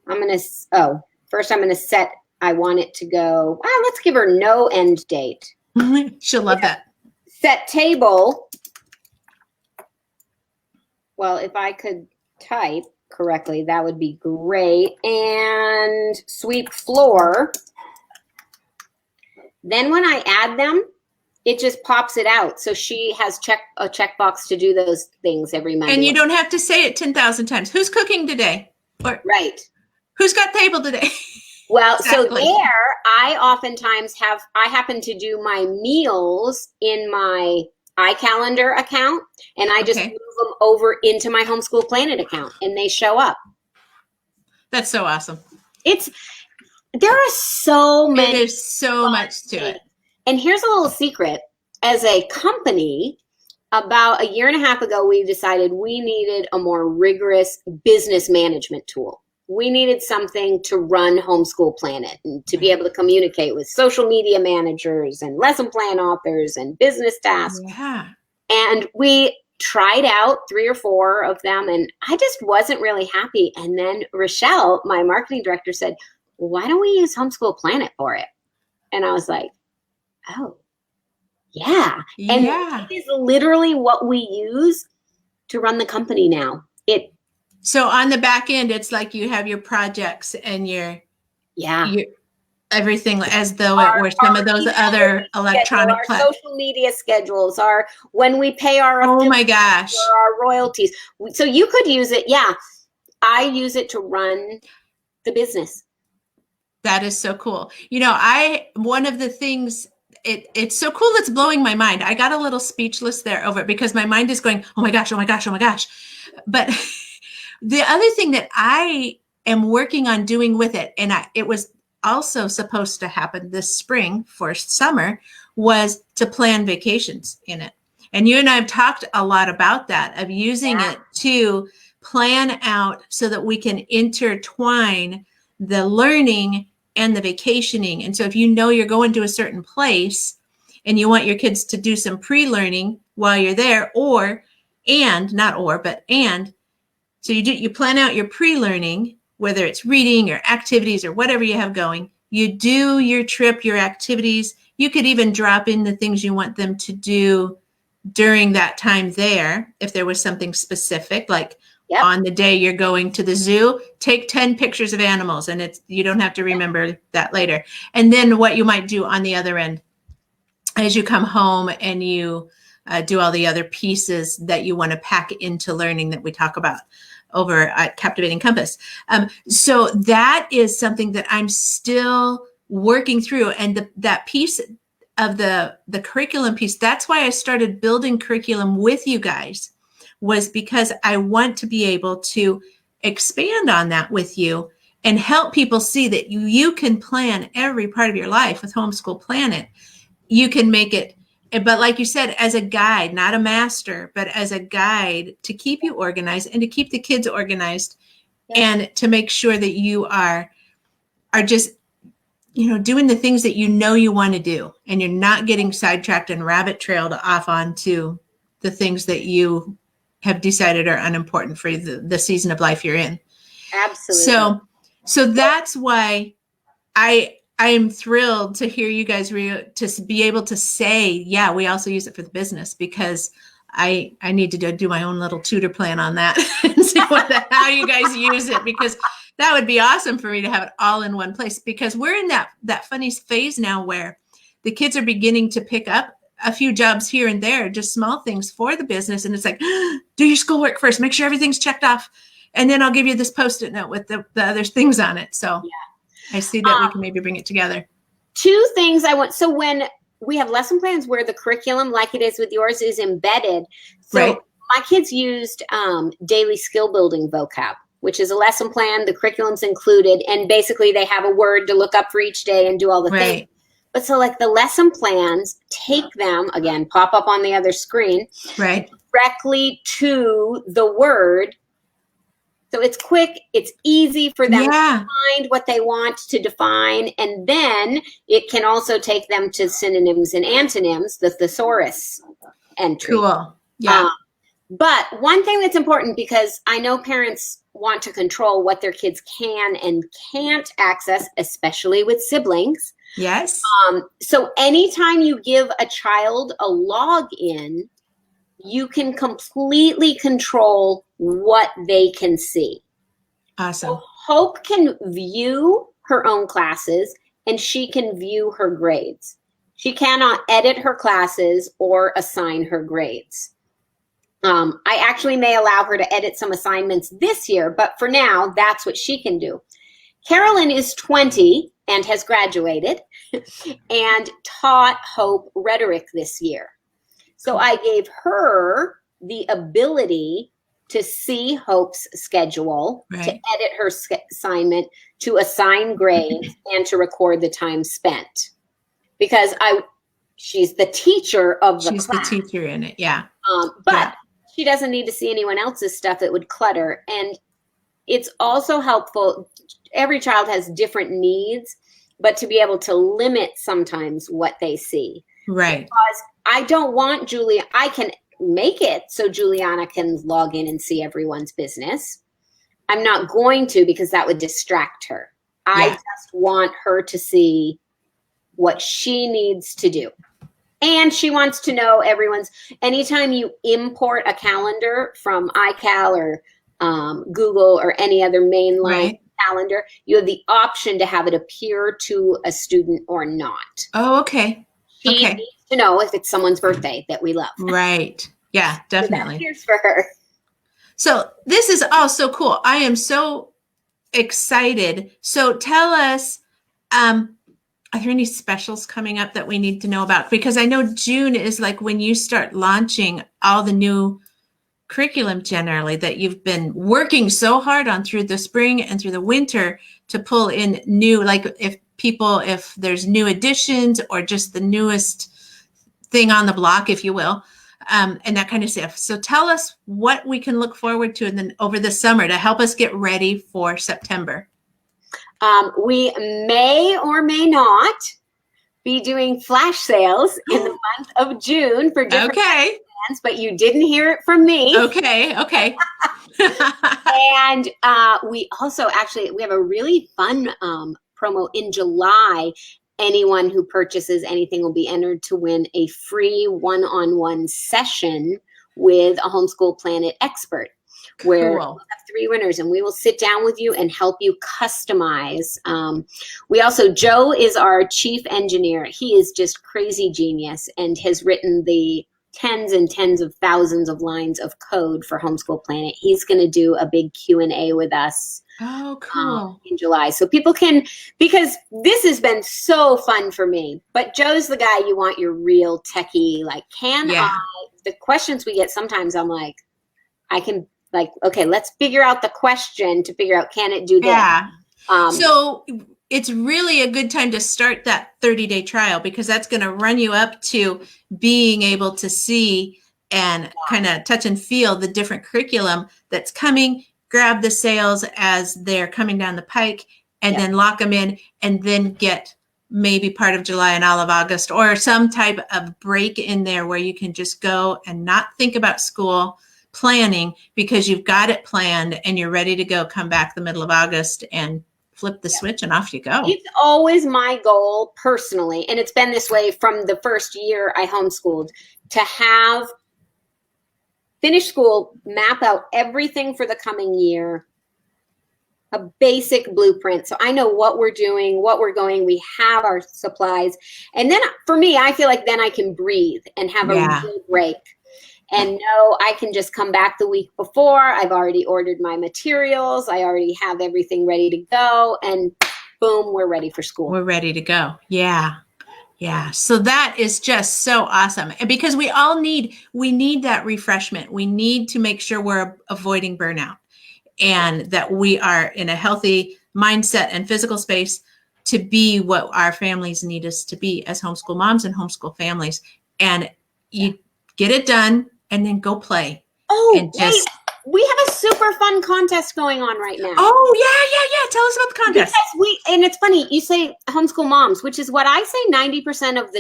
First I'm going to set, I want it to go, let's give her no end date. She'll love that. Set table. Well, if I could type correctly, that would be great. And sweep floor. Then when I add them, it just pops it out. So she has a checkbox to do those things every Monday. And you don't have to say it 10,000 times. Who's cooking today? Right. Who's got table today? Well, exactly. So there, I oftentimes I happen to do my meals in my iCalendar account, and I just move them over into my Homeschool Planet account, and they show up. That's so awesome. There are so many. There's so much to it. And here's a little secret. As a company, about a year and a half ago, we decided we needed a more rigorous business management tool. We needed something to run Homeschool Planet and to be able to communicate with social media managers and lesson plan authors and business tasks. Yeah. And we tried out 3 or 4 of them, and I just wasn't really happy. And then Rochelle, my marketing director, said, why don't we use Homeschool Planet for it? And I was like, oh, yeah. And it is literally what we use to run the company now. So on the back end, it's like you have your projects and your everything as though it were some of those other electronic our social media schedules, our when we pay our oh my gosh, our royalties. So you could use it. Yeah, I use it to run the business. That is so cool. You know, one of the things, it's so cool. It's blowing my mind. I got a little speechless there over it because my mind is going, oh my gosh, oh my gosh, oh my gosh. But the other thing that I am working on doing with it, and it was also supposed to happen this spring for summer, was to plan vacations in it. And you and I have talked a lot about that, of using it to plan out so that we can intertwine the learning and the vacationing. And so if you know you're going to a certain place and you want your kids to do some pre-learning while you're there, so you plan out your pre-learning, whether it's reading or activities or whatever you have going, you do your trip, your activities. You could even drop in the things you want them to do during that time there. If there was something specific, like on the day you're going to the zoo, take 10 pictures of animals, and you don't have to remember that later. And then what you might do on the other end, as you come home and you do all the other pieces that you want to pack into learning that we talk about over at Captivating Compass. So that is something that I'm still working through. And that piece of the curriculum piece, that's why I started building curriculum with you guys, was because I want to be able to expand on that with you and help people see that you can plan every part of your life with Homeschool Planet. You can make it, but like you said, as a guide, not a master, but as a guide to keep you organized and to keep the kids organized, and to make sure that you are just, doing the things that you want to do, and you're not getting sidetracked and rabbit trailed off onto the things that you have decided are unimportant for the season of life you're in. Absolutely. So that's why I am thrilled to hear you guys to be able to say, we also use it for the business, because I need to do my own little tutor plan on that and see how you guys use it, because that would be awesome for me to have it all in one place, because we're in that funny phase now where the kids are beginning to pick up a few jobs here and there, just small things for the business. And it's like, do your schoolwork first, make sure everything's checked off, and then I'll give you this Post-it note with the other things on it. So I see that we can maybe bring it together. 2 things I want. So when we have lesson plans where the curriculum, like it is with yours, is embedded. So my kids used daily skill building vocab, which is a lesson plan. The curriculum's included, and basically they have a word to look up for each day and do all the things. But so like the lesson plans, take them, again, pop up on the other screen, directly to the word. So it's quick, it's easy for them to find what they want to define. And then it can also take them to synonyms and antonyms, the thesaurus entry. Cool. Yeah. But one thing that's important, because I know parents want to control what their kids can and can't access, especially with siblings. Yes. So anytime you give a child a login, you can completely control what they can see. Awesome. So Hope can view her own classes, and she can view her grades. She cannot edit her classes or assign her grades. I actually may allow her to edit some assignments this year, but for now, that's what she can do. Carolyn is 20 and has graduated and taught Hope rhetoric this year. So I gave her the ability to see Hope's schedule, to edit her assignment, to assign grades, and to record the time spent. Because she's the teacher of the class. She's the teacher in it, yeah. But she doesn't need to see anyone else's stuff. It would clutter. And it's also helpful. Every child has different needs, but to be able to limit sometimes what they see. Right. Because I don't want Julia, I can make it so Juliana can log in and see everyone's business. I'm not going to, because that would distract her. I just want her to see what she needs to do. And she wants to know anytime you import a calendar from iCal or Google or any other mainline calendar, you have the option to have it appear to a student or not. Oh, okay. She needs to know if it's someone's birthday that we love. Right. Yeah, definitely. So that appears for her. So this is all so cool. I am so excited. So tell us, are there any specials coming up that we need to know about? Because I know June is like when you start launching all the new curriculum generally that you've been working so hard on through the spring and through the winter to pull in new, like if there's new additions or just the newest thing on the block, if you will, and that kind of stuff. So tell us what we can look forward to and then over the summer to help us get ready for September. We may or may not be doing flash sales in the month of June for different brands, but you didn't hear it from me. Okay. And we also we have a really fun promo in July. Anyone who purchases anything will be entered to win a free one-on-one session with a Homeschool Planet expert. Where we'll have 3 winners and we will sit down with you and help you customize. Joe is our chief engineer. He is just crazy genius and has written the tens and tens of thousands of lines of code for Homeschool Planet. He's going to do a big Q&A with us. Oh, cool. In July. So people can, because this has been so fun for me, but Joe's the guy you want your real techie, like, the questions we get sometimes I'm like, okay, let's figure out the question to figure out, can it do that? Yeah. So it's really a good time to start that 30-day trial because that's going to run you up to being able to see and kind of touch and feel the different curriculum that's coming, grab the sales as they're coming down the pike and then lock them in and then get maybe part of July and all of August or some type of break in there where you can just go and not think about school planning because you've got it planned and you're ready to go, come back the middle of August and flip the switch and off you go. It's always my goal personally, and it's been this way from the first year I homeschooled, to have finished school, map out everything for the coming year, a basic blueprint. So I know what we're doing, what we're going, we have our supplies. And then for me, I feel like then I can breathe and have a real break. And no, I can just come back the week before. I've already ordered my materials. I already have everything ready to go. And boom, we're ready for school. We're ready to go. Yeah. Yeah. So that is just so awesome. And because we need that refreshment. We need to make sure we're avoiding burnout and that we are in a healthy mindset and physical space to be what our families need us to be as homeschool moms and homeschool families. And you get it done. And then go play. Oh, wait. We have a super fun contest going on right now. Oh, yeah. Tell us about the contest. Because and it's funny, you say homeschool moms, which is what I say 98% of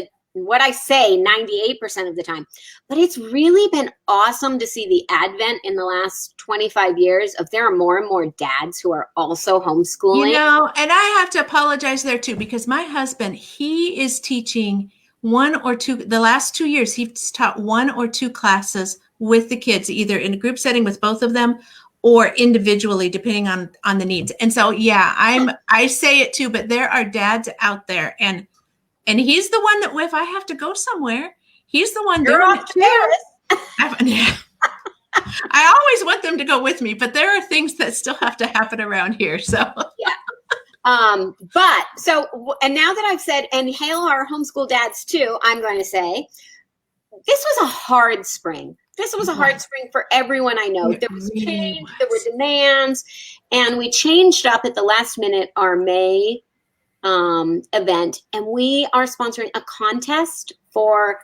the time. But it's really been awesome to see the advent in the last 25 years of there are more and more dads who are also homeschooling. And I have to apologize there too, because my husband, he is teaching the last 2 years, he's taught 1 or 2 classes with the kids, either in a group setting with both of them or individually, depending on the needs. And so, I say it too, but there are dads out there and he's the one that if I have to go somewhere, he's the one doing it too. I always want them to go with me, but there are things that still have to happen around here. So and now that I've said, and hail our homeschool dads too, I'm going to say, this was a hard spring. This was a hard spring for everyone I know. It There was really change, there was. were demands, and we changed up at the last minute our May event, and we are sponsoring a contest for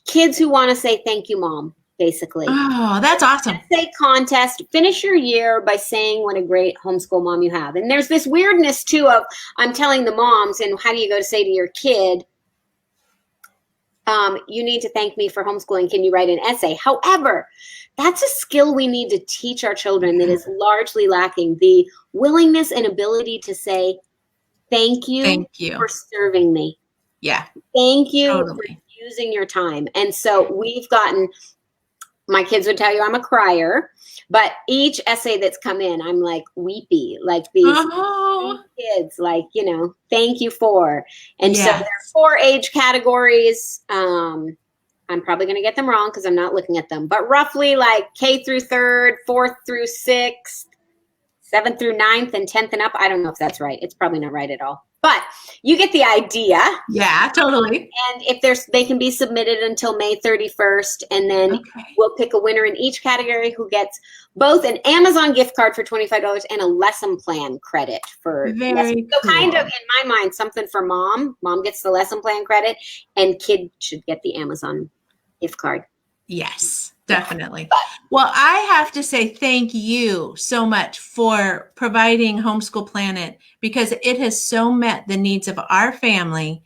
kids who want to say thank you, Mom, basically. Oh, that's awesome. Essay contest. Finish your year by saying what a great homeschool mom you have. And there's this weirdness too of I'm telling the moms, and how do you go to say to your kid, you need to thank me for homeschooling. Can you write an essay? However, that's a skill we need to teach our children that is largely lacking. The willingness and ability to say, thank you for serving me. Yeah. Thank you Totally. for using your time. And so we've gotten, my kids would tell you I'm a crier, but each essay that's come in, I'm like weepy, like these kids, like, you know, thank you for. And so there are 4 age categories. I'm probably going to get them wrong because I'm not looking at them, but roughly like K through 3rd, 4th through 6th, 7th through 9th, and 10th and up. I don't know if that's right. It's probably not right at all, but you get the idea. Yeah, totally. And if they can be submitted until May 31st, and then we'll pick a winner in each category who gets both an Amazon gift card for $25 and a lesson plan credit for very So cool. kind of in my mind, something for mom. Mom gets the lesson plan credit, and kid should get the Amazon gift card. Yes, definitely. Well, I have to say thank you so much for providing Homeschool Planet, because it has so met the needs of our family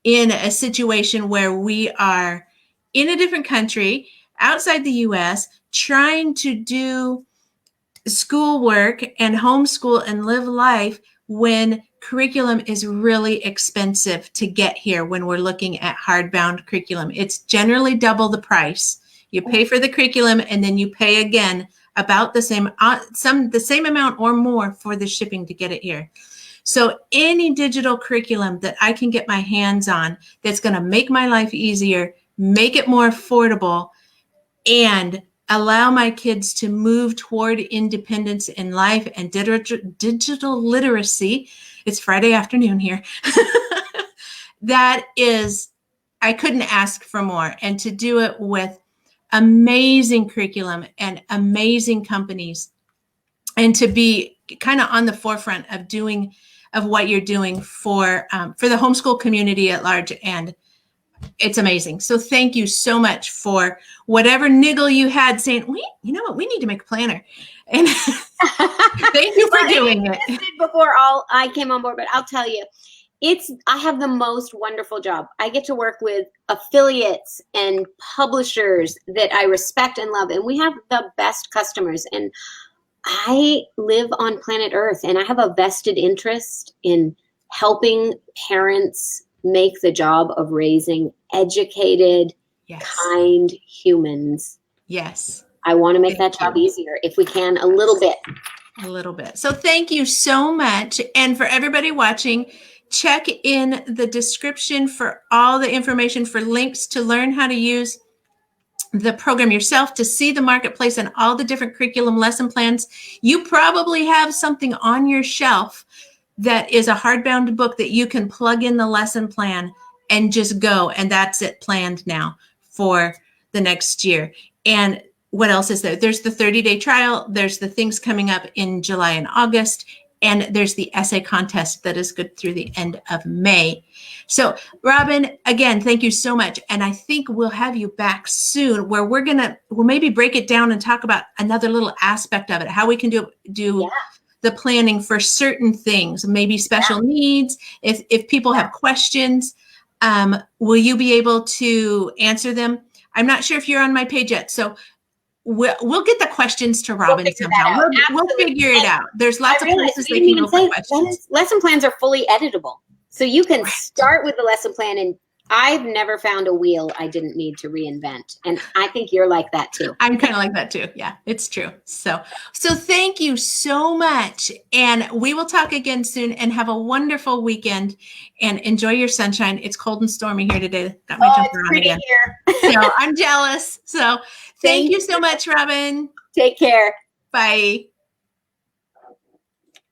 in a situation where we are in a different country outside the US trying to do schoolwork and homeschool and live life when curriculum is really expensive to get here. When we're looking at hardbound curriculum, it's generally double the price. You pay for the curriculum and then you pay again about the same amount or more for the shipping to get it here. So any digital curriculum that I can get my hands on that's going to make my life easier, make it more affordable, and allow my kids to move toward independence in life and digital literacy. It's Friday afternoon here. That is, I couldn't ask for more. And to do it with amazing curriculum and amazing companies, and to be kind of on the forefront of what you're doing for the homeschool community at large. And it's amazing. So thank you so much for whatever niggle you had saying, you know what, we need to make a planner. And thank you for doing it. Before I came on board, but I'll tell you, I have the most wonderful job. I get to work with affiliates and publishers that I respect and love, and we have the best customers. And I live on planet Earth, and I have a vested interest in helping parents make the job of raising educated, kind humans. Yes. I want to make that job easier if we can, a little bit. A little bit. So thank you so much. And for everybody watching, check in the description for all the information, for links to learn how to use the program yourself, to see the marketplace and all the different curriculum lesson plans. You probably have something on your shelf that is a hardbound book that you can plug in the lesson plan and just go. And that's it, planned now for the next year. And what else is there? There's the 30-day trial. There's the things coming up in July and August. And there's the essay contest that is good through the end of May. So Robin, again, thank you so much. And I think we'll have you back soon where we'll maybe break it down and talk about another little aspect of it, how we can do the planning for certain things, maybe special needs. If people have questions, will you be able to answer them? I'm not sure if you're on my page yet. So we'll get the questions to Robin somehow. We'll figure it out. There's lots of places they can go for questions. Lesson plans are fully editable. So you can start with the lesson plan, and I've never found a wheel I didn't need to reinvent. And I think you're like that too. I'm kind of like that too. Yeah, it's true. So thank you so much. And we will talk again soon, and have a wonderful weekend and enjoy your sunshine. It's cold and stormy here today. Got my jumper on again. So I'm jealous. So thank you so much, Robin. Take care. Bye.